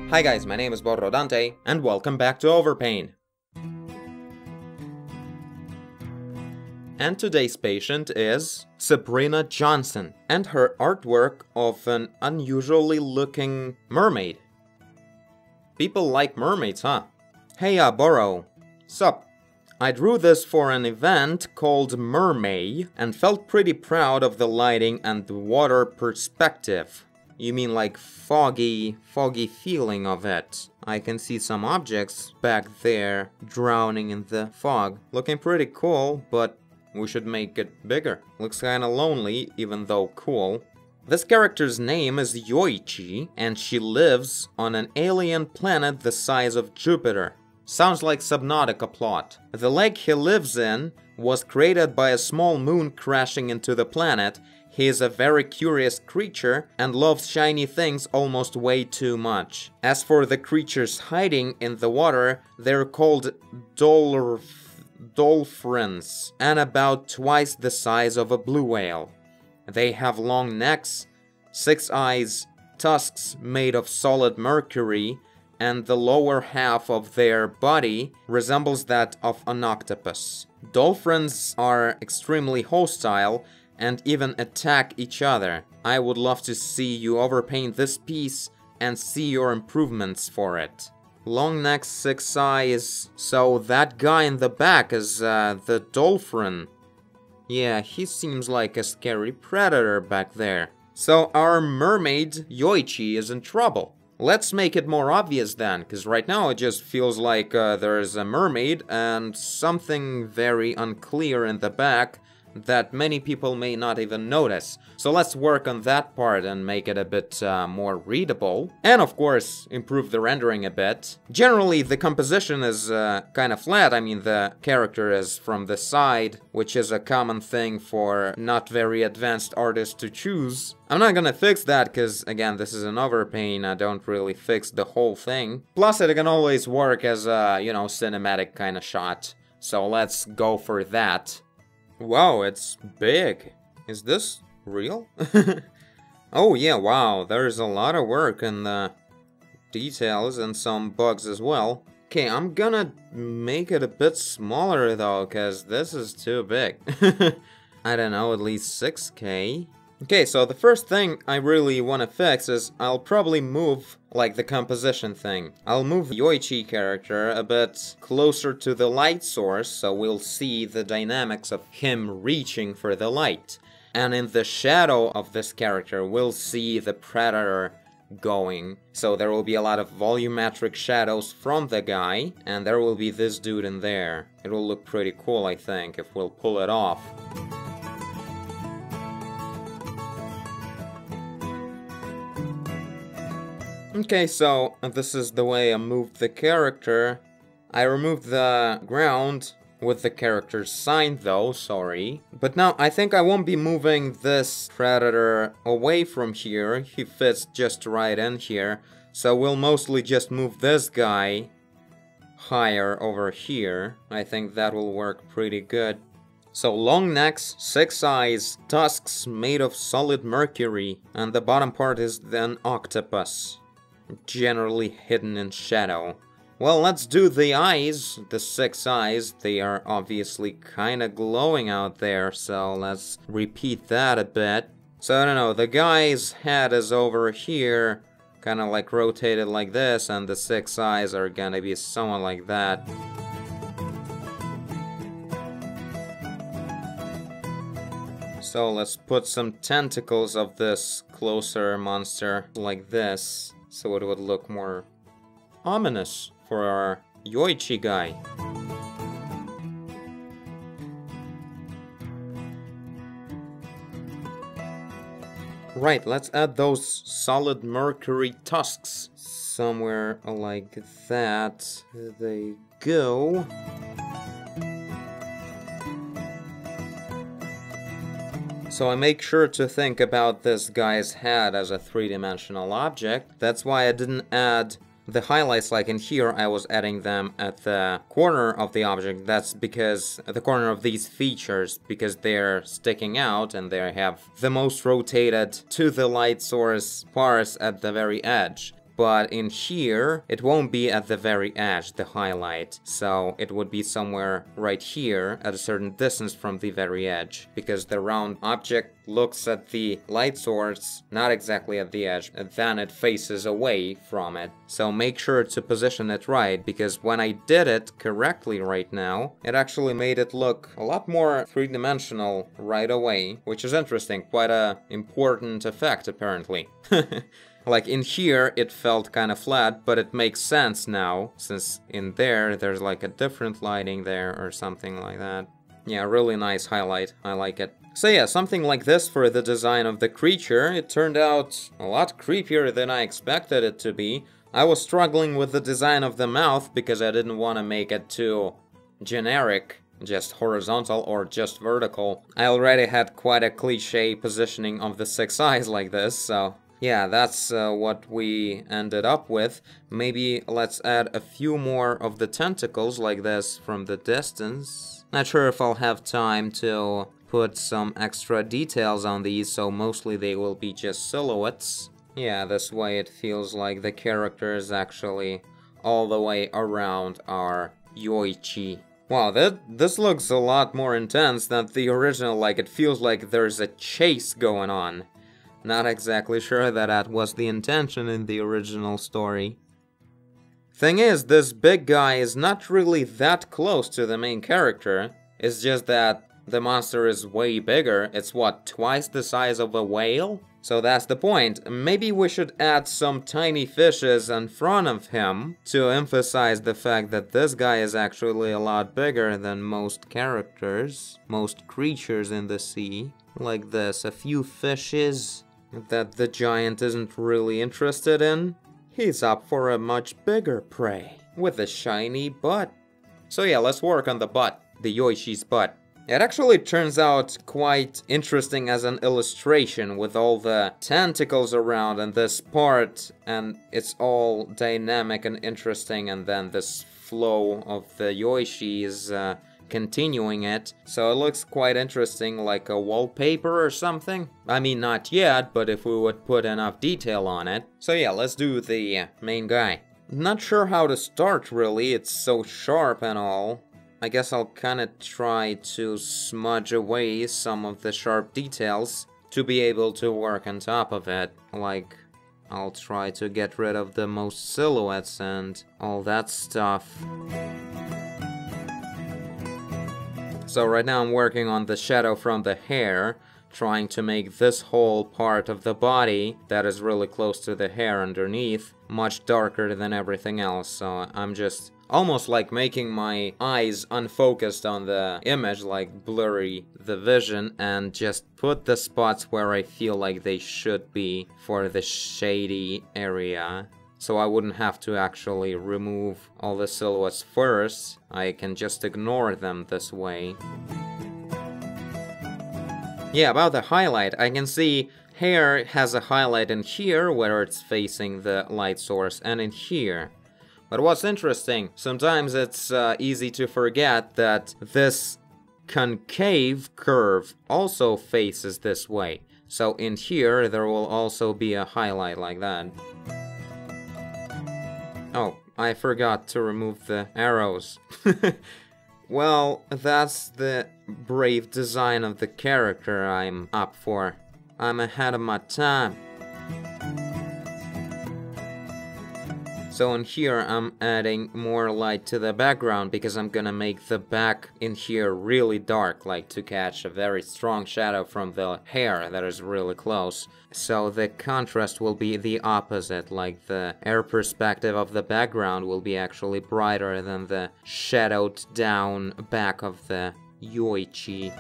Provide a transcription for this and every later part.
Hi guys, my name is Dante, and welcome back to Overpaint. And today's patient is Sabrina Johnson, and her artwork of an unusually looking mermaid. People like mermaids, huh? Hey, Burrow. Sup? I drew this for an event called Mermay, and felt pretty proud of the lighting and the water perspective. You mean like foggy feeling of it. I can see some objects back there drowning in the fog. Looking pretty cool, but we should make it bigger. Looks kinda lonely, even though cool. This character's name is Yoichi, and she lives on an alien planet the size of Jupiter. Sounds like Subnautica plot. The lake he lives in was created by a small moon crashing into the planet. He is a very curious creature and loves shiny things almost way too much. As for the creatures hiding in the water, they're called dolphins, and about twice the size of a blue whale. They have long necks, 6 eyes, tusks made of solid mercury, and the lower half of their body resembles that of an octopus. Dolphins are extremely hostile and even attack each other. I would love to see you overpaint this piece and see your improvements for it. Long neck, 6 eyes. So that guy in the back is the dolphin. Yeah, he seems like a scary predator back there. So our mermaid, Yoichi, is in trouble. Let's make it more obvious then, because right now it just feels like there's a mermaid and something very unclear in the back that many people may not even notice. So let's work on that part and make it a bit more readable. And of course, improve the rendering a bit. Generally, the composition is kind of flat. I mean, the character is from the side, which is a common thing for not very advanced artists to choose. I'm not gonna fix that, because, again, this is an overpaint. I don't really fix the whole thing. Plus, it can always work as a, you know, cinematic kind of shot. So let's go for that. Wow, it's big. Is this real? Oh yeah, wow, there's a lot of work in the details and some bugs as well. Okay, I'm gonna make it a bit smaller though, because this is too big. I don't know, at least 6K. Okay, so the first thing I really want to fix is I'll probably move, like, the composition thing. I'll move the Yoichi character a bit closer to the light source, so we'll see the dynamics of him reaching for the light. And in the shadow of this character, we'll see the predator going. So there will be a lot of volumetric shadows from the guy, and there will be this dude in there. It will look pretty cool, I think, if we'll pull it off. Okay, so this is the way I moved the character. I removed the ground with the character's sign though, sorry. But now I think I won't be moving this predator away from here. He fits just right in here. So we'll mostly just move this guy higher over here. I think that will work pretty good. So long necks, 6 eyes, tusks made of solid mercury, and the bottom part is then octopus. Generally hidden in shadow. Well, let's do the eyes, the 6 eyes. They are obviously kinda glowing out there, so let's repeat that a bit. So I don't know, the guy's head is over here, kinda like rotated like this, and the 6 eyes are gonna be somewhat like that. So let's put some tentacles of this closer monster like this, so it would look more ominous for our Yoichi guy. Right, let's add those solid mercury tusks somewhere like that. There they go. So I make sure to think about this guy's head as a 3-dimensional object. That's why I didn't add the highlights like in here. I was adding them at the corner of the object. That's because at the corner of these features, because they're sticking out and they have the most rotated to the light source parts at the very edge. but in here, it won't be at the very edge, the highlight. So it would be somewhere right here at a certain distance from the very edge, because the round object looks at the light source, not exactly at the edge, and then it faces away from it. So make sure to position it right, because when I did it correctly right now, it actually made it look a lot more three-dimensional right away, which is interesting, quite a important effect apparently. Like in here, it felt kind of flat, but it makes sense now, since in there's like a different lighting there or something like that. Yeah, really nice highlight, I like it. So yeah, something like this for the design of the creature. It turned out a lot creepier than I expected it to be. I was struggling with the design of the mouth because I didn't want to make it too generic, just horizontal or just vertical. I already had quite a cliche positioning of the 6 eyes like this, so yeah, that's what we ended up with. Maybe let's add a few more of the tentacles like this from the distance. Not sure if I'll have time to put some extra details on these, so mostly they will be just silhouettes. Yeah, this way it feels like the character is actually all the way around our Yoichi. Wow, this looks a lot more intense than the original, like it feels like there's a chase going on. Not exactly sure that was the intention in the original story. Thing is, this big guy is not really that close to the main character. It's just that the monster is way bigger. It's what, twice the size of a whale? So that's the point. Maybe we should add some tiny fishes in front of him to emphasize the fact that this guy is actually a lot bigger than most characters, most creatures in the sea. Like this, a few fishes that the giant isn't really interested in. He's up for a much bigger prey, with a shiny butt. So yeah, let's work on the butt, the Yoishi's butt. It actually turns out quite interesting as an illustration with all the tentacles around and this part, and it's all dynamic and interesting, and then this flow of the Yoichi is continuing it, so it looks quite interesting, like a wallpaper or something. I mean, not yet, but if we would put enough detail on it. So yeah, let's do the main guy. Not sure how to start really, it's so sharp and all. I guess I'll kinda try to smudge away some of the sharp details to be able to work on top of it. Like, I'll try to get rid of the most silhouettes and all that stuff. So right now I'm working on the shadow from the hair, trying to make this whole part of the body that is really close to the hair underneath much darker than everything else. So I'm just almost like making my eyes unfocused on the image, like blurry the vision, and just put the spots where I feel like they should be for the shady area. So I wouldn't have to actually remove all the silhouettes first, I can just ignore them this way. Yeah, about the highlight, I can see hair has a highlight in here where it's facing the light source, and in here. But what's interesting, sometimes it's easy to forget that this concave curve also faces this way. So in here there will also be a highlight like that. Oh, I forgot to remove the arrows. Well, that's the brave design of the character I'm up for. I'm ahead of my time. So in here I'm adding more light to the background because I'm gonna make the back in here really dark, like to catch a very strong shadow from the hair that is really close. So the contrast will be the opposite, like the air perspective of the background will be actually brighter than the shadowed down back of the Yoichi.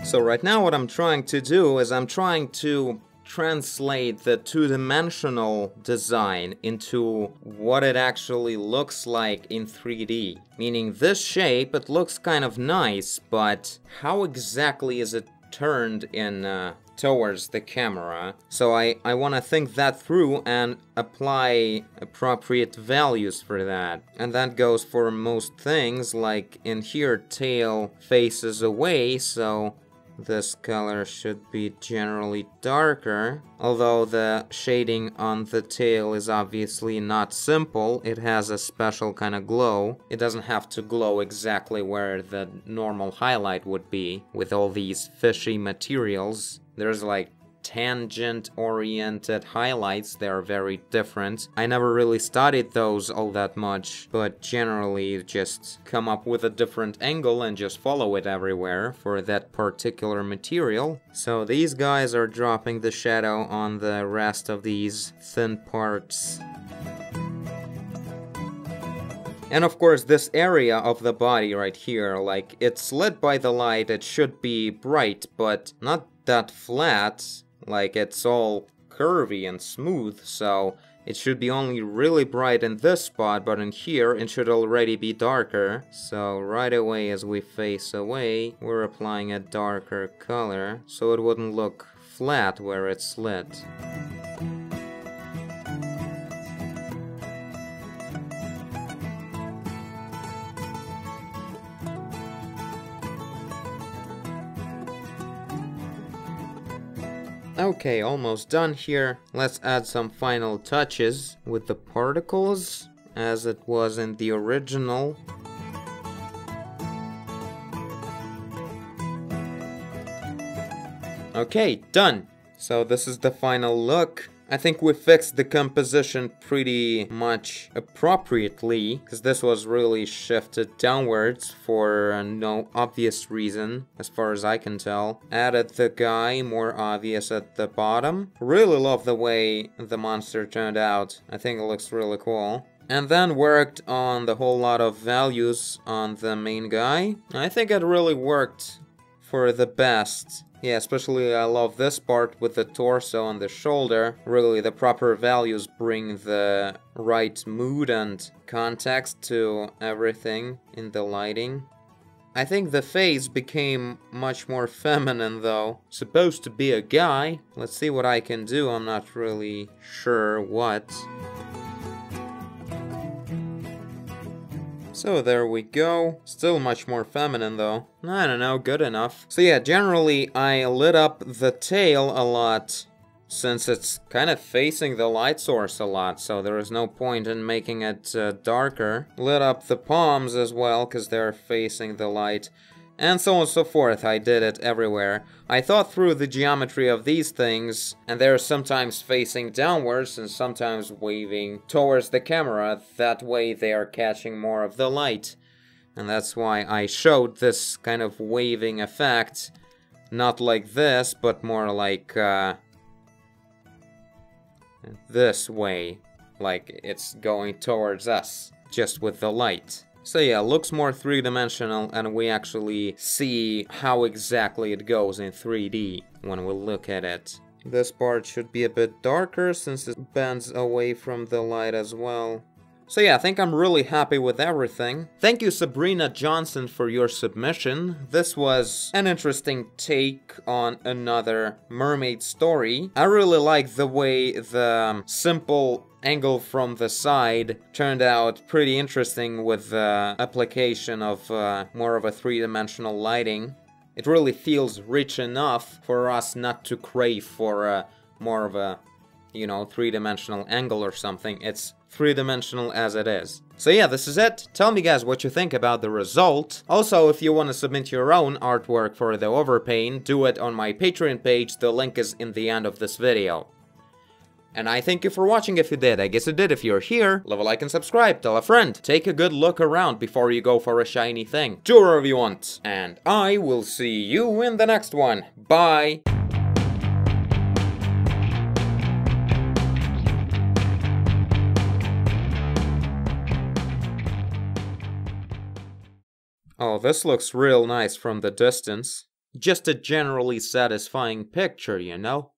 So right now what I'm trying to do is I'm trying to translate the two-dimensional design into what it actually looks like in 3D. Meaning this shape, it looks kind of nice, but how exactly is it turned in towards the camera. So I want to think that through and apply appropriate values for that. And that goes for most things, like in here tail faces away, so this color should be generally darker, although the shading on the tail is obviously not simple. It has a special kind of glow. It doesn't have to glow exactly where the normal highlight would be with all these fishy materials. There's like tangent-oriented highlights. They are very different. I never really studied those all that much, but generally just come up with a different angle and just follow it everywhere for that particular material. So these guys are dropping the shadow on the rest of these thin parts. And of course, this area of the body right here, like, it's lit by the light, it should be bright, but not that flat. Like, it's all curvy and smooth, so it should be only really bright in this spot, but in here it should already be darker. So right away as we face away, we're applying a darker color, so it wouldn't look flat where it's lit. Okay, almost done here. Let's add some final touches with the particles, as it was in the original. Okay, done! So this is the final look. I think we fixed the composition pretty much appropriately, because this was really shifted downwards for no obvious reason, as far as I can tell. Added the guy, more obvious at the bottom. Really love the way the monster turned out. I think it looks really cool. And then worked on the whole lot of values on the main guy. I think it really worked for the best. Yeah, especially I love this part with the torso and the shoulder. Really, the proper values bring the right mood and context to everything in the lighting. I think the face became much more feminine though. Supposed to be a guy. Let's see what I can do, I'm not really sure what. So there we go. Still much more feminine though. I don't know, good enough. So yeah, generally I lit up the tail a lot since it's kind of facing the light source a lot, so there is no point in making it darker. Lit up the palms as well because they're facing the light. And so on and so forth, I did it everywhere. I thought through the geometry of these things, and they're sometimes facing downwards and sometimes waving towards the camera. That way they are catching more of the light. And that's why I showed this kind of waving effect. Not like this, but more like this way. Like it's going towards us, just with the light. So yeah, looks more three-dimensional, and we actually see how exactly it goes in 3D when we look at it. This part should be a bit darker since it bends away from the light as well. So yeah, I think I'm really happy with everything. Thank you, Sabrina Johnson, for your submission. This was an interesting take on another mermaid story. I really like the way the simple angle from the side turned out pretty interesting with the application of more of a three-dimensional lighting. It really feels rich enough for us not to crave for more of a, you know, three-dimensional angle or something. It's three-dimensional as it is. So yeah, this is it. Tell me guys what you think about the result. Also, if you want to submit your own artwork for the overpaint, do it on my Patreon page. The link is in the end of this video. And I thank you for watching if you did. I guess you did if you're here. Leave a like and subscribe. Tell a friend. Take a good look around before you go for a shiny thing. Do whatever you want. And I will see you in the next one. Bye! Oh, this looks real nice from the distance. Just a generally satisfying picture, you know?